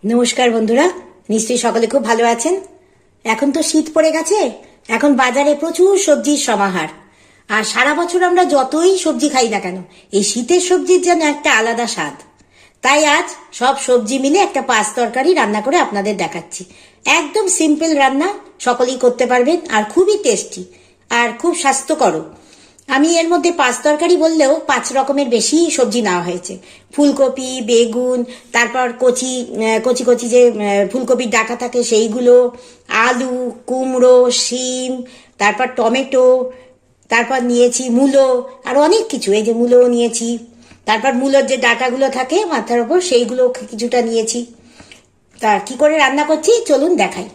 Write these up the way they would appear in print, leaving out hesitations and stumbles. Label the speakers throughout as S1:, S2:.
S1: নমস্কার বন্ধুরা, নিশ্চয়ই সকলে খুব ভালো আছেন। এখন তো শীত পড়ে গেছে, এখন বাজারে প্রচুর সবজির সমাহার। আর সারা বছর আমরা যতই সবজি খাই না কেন, এই শীতের সবজির যেন একটা আলাদা স্বাদ। তাই আজ সব সবজি মিলে একটা পাঁচ তরকারি রান্না করে আপনাদের দেখাচ্ছি। একদম সিম্পল রান্না, সকলেই করতে পারবেন আর খুবই টেস্টি আর খুব স্বাস্থ্যকর। আমি এর মধ্যে পাঁচ তরকারি বললেও 5 রকমের বেশি সবজি নেওয়া হয়েছে। ফুলকপি, বেগুন, তারপর কচি কচি কচি যে ফুলকপির ডাঁটা থাকে সেইগুলো, আলু, কুমড়ো, শিম, তারপর টমেটো, তারপর নিয়েছি মূলো, আর অনেক কিছু। এই যে মূলো নিয়েছি, তারপর মূলোর যে ডাঁটাগুলো থাকে মাথার উপর সেইগুলো কিছুটা নিয়েছি। তা কি করে রান্না করছি চলুন দেখাই।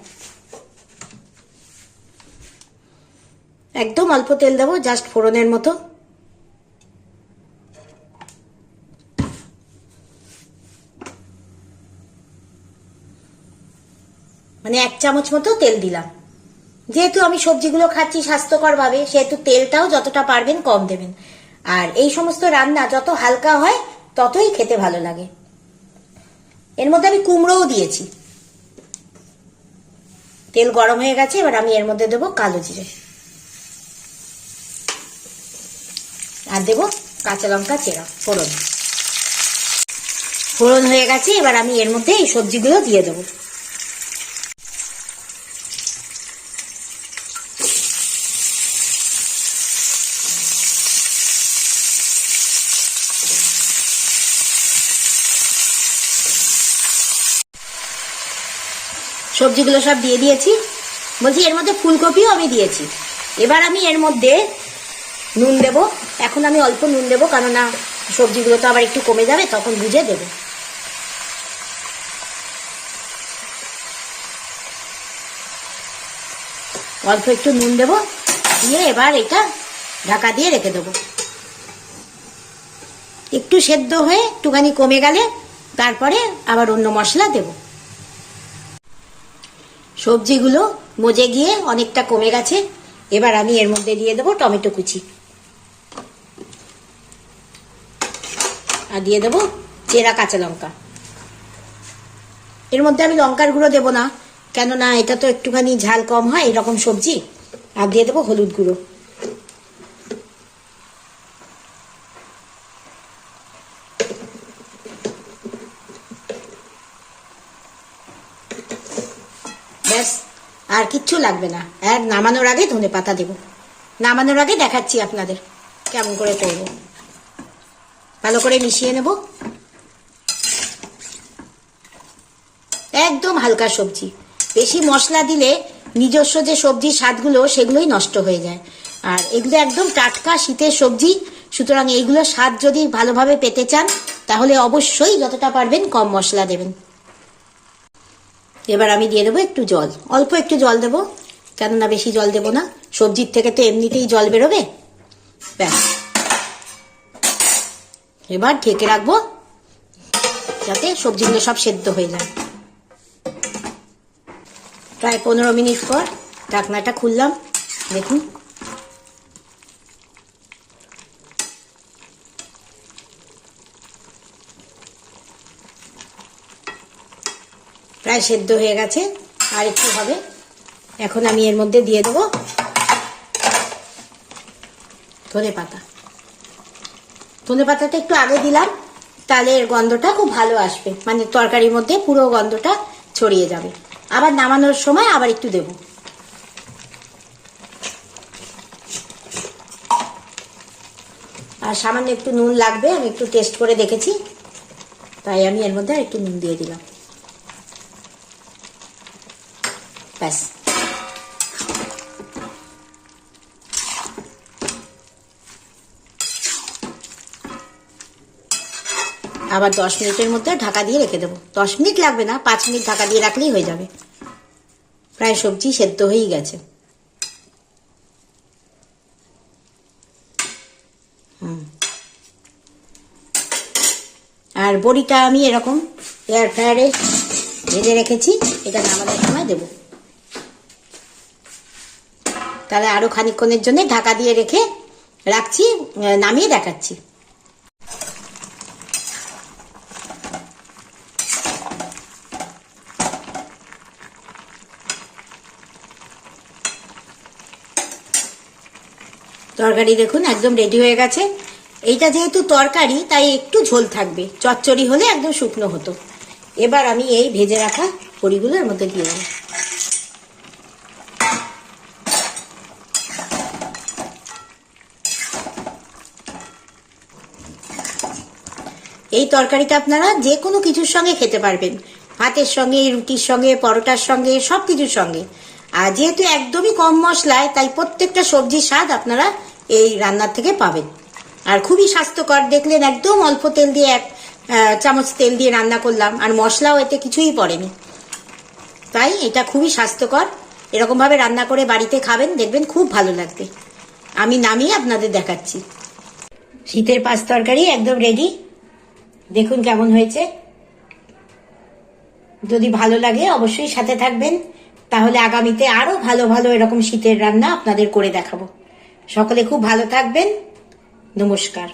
S1: একদম অল্প তেল দেবো, জাস্ট ফোড়নের মতো। মানে 1 চামচ মতো তেল দিলাম। যেহেতু আমি সবজিগুলো খাচ্ছি স্বাস্থ্যকর ভাবে, সেহেতু তেলটাও যতটা পারবেন কম দেবেন। আর এই সমস্ত রান্না যত হালকা হয় ততই খেতে ভালো লাগে। এর মধ্যে আমি কুমড়োও দিয়েছি। তেল গরম হয়ে গেছে, এবার আমি এর মধ্যে দেবো কালো জিরে আর দেবো কাঁচা লঙ্কা চেরা ফোড়ন। ফোড়ন হয়ে গেছে, এবার আমি এর মধ্যে এই সবজিগুলো দিয়ে দেবো। সবজিগুলো সব দিয়ে দিয়েছি। বলছি এর মধ্যে ফুলকপিও আমি দিয়েছি। এবার আমি এর মধ্যে নুন দেব। এখন আমি অল্প নুন দেবো, কেননা সবজিগুলো তো আবার একটু কমে যাবে, তখন বুঝে দেব। অল্প একটু নুন দেব, দিয়ে এবার এটা ঢাকা দিয়ে রেখে দেবো। একটু সেদ্ধ হয়ে একটুখানি কমে গেলে তারপরে আবার অন্য মশলা দেব। সবজিগুলো মজে গিয়ে অনেকটা কমে গেছে। এবার আমি এর মধ্যে দিয়ে দেবো টমেটো কুচি, আর দিয়ে দেবো চেরা কাঁচা লঙ্কা। এর মধ্যে আমি লঙ্কার গুঁড়ো দেবো না, কেননা এটা তো একটুখানি ঝাল কম হয় এরকম সবজি। আর দিয়ে দেবো হলুদ গুঁড়ো। ব্যাস, আর কিচ্ছু লাগবে না। আর নামানোর আগে ধনে পাতা দেব। নামানোর আগে দেখাচ্ছি আপনাদের কেমন করে করব। ভালো করে মিশিয়ে নেব। একদম হালকা সবজি। বেশি মশলা দিলে নিজস্ব যে সবজির স্বাদগুলো সেগুলোই নষ্ট হয়ে যায়। আর এগুলো একদম টাটকা শীতের সবজি, সুতরাং এইগুলো স্বাদ যদি ভালোভাবে পেতে চান তাহলে অবশ্যই যতটা পারবেন কম মশলা দেবেন। এবার আমি দিয়ে দেবো একটু জল, অল্প একটু জল দেবো, কেননা বেশি জল দেবো না। সবজির থেকে তো এমনিতেই জল বেরোবে। ব্যাস, এবার ঢেকে রাখবো যাতে সবজিগুলো সব সেদ্ধ হয়ে যায়। প্রায় 15 মিনিট পর ঢাকনাটা খুললাম, দেখুন প্রায় সেদ্ধ হয়ে গেছে, আর একটু হবে। এখন আমি এর মধ্যে দিয়ে দেবো ধনে পাতা। ধনে পাতাটা একটু আগে দিলাম, তাহলে এর গন্ধটা খুব ভালো আসবে, মানে তরকারির মধ্যে পুরো গন্ধটা ছড়িয়ে যাবে। আবার নামানোর সময় আবার একটু দেব। আর সামান্য একটু নুন লাগবে, আমি একটু টেস্ট করে দেখেছি, তাই আমি এর মধ্যে একটু নুন দিয়ে দিলাম। ব্যাস, আবার 10 মিনিটের মধ্যে ঢাকা দিয়ে রেখে দেবো। 10 মিনিট লাগবে না, 5 মিনিট ঢাকা দিয়ে রাখলেই হয়ে যাবে। প্রায় সবজি সেদ্ধ হয়েই গেছে। আর বড়িটা আমি এরকম এয়ার ফ্রায়ারে ভেজে রেখেছি, এটা নামানোর সময় দেব। তাহলে আরো খানিকক্ষণের জন্য ঢাকা দিয়ে রেখে রাখছি, নামিয়ে দেখাচ্ছি। তরকারি দেখুন একদম রেডি হয়ে গেছে। এইটা যেহেতু তরকারি তাই একটু ঝোল থাকবে, চচ্চড়ি হলে একদম শুকনো হতো। এবার আমি এই ভেজে রাখা বড়িগুলো এর মধ্যে দিয়ে দেবো। এই তরকারিটা আপনারা যে কোনো কিছুর সঙ্গে খেতে পারবেন, ভাতের সঙ্গে, রুটির সঙ্গে, পরোটার সঙ্গে, সব কিছুর সঙ্গে। আর যেহেতু একদমই কম মশলায়, তাই প্রত্যেকটা সবজির স্বাদ আপনারা এই রান্নার থেকে পাবেন। আর খুবই স্বাস্থ্যকর, দেখলেন একদম অল্প তেল দিয়ে, 1 চামচ তেল দিয়ে রান্না করলাম, আর মশলাও এতে কিছুই পড়েনি। তাই এটা খুবই স্বাস্থ্যকর। এরকম ভাবে রান্না করে বাড়িতে খাবেন, দেখবেন খুব ভালো লাগবে। আমি নামিয়ে আপনাদের দেখাচ্ছি। শীতের পাঁচ তরকারি একদম রেডি, দেখুন কেমন হয়েছে। যদি ভালো লাগে অবশ্যই সাথে থাকবেন, তাহলে আগামীতে আরো ভালো ভালো এরকম শীতের রান্না আপনাদের করে দেখাবো। সকলে খুব ভালো থাকবেন। নমস্কার।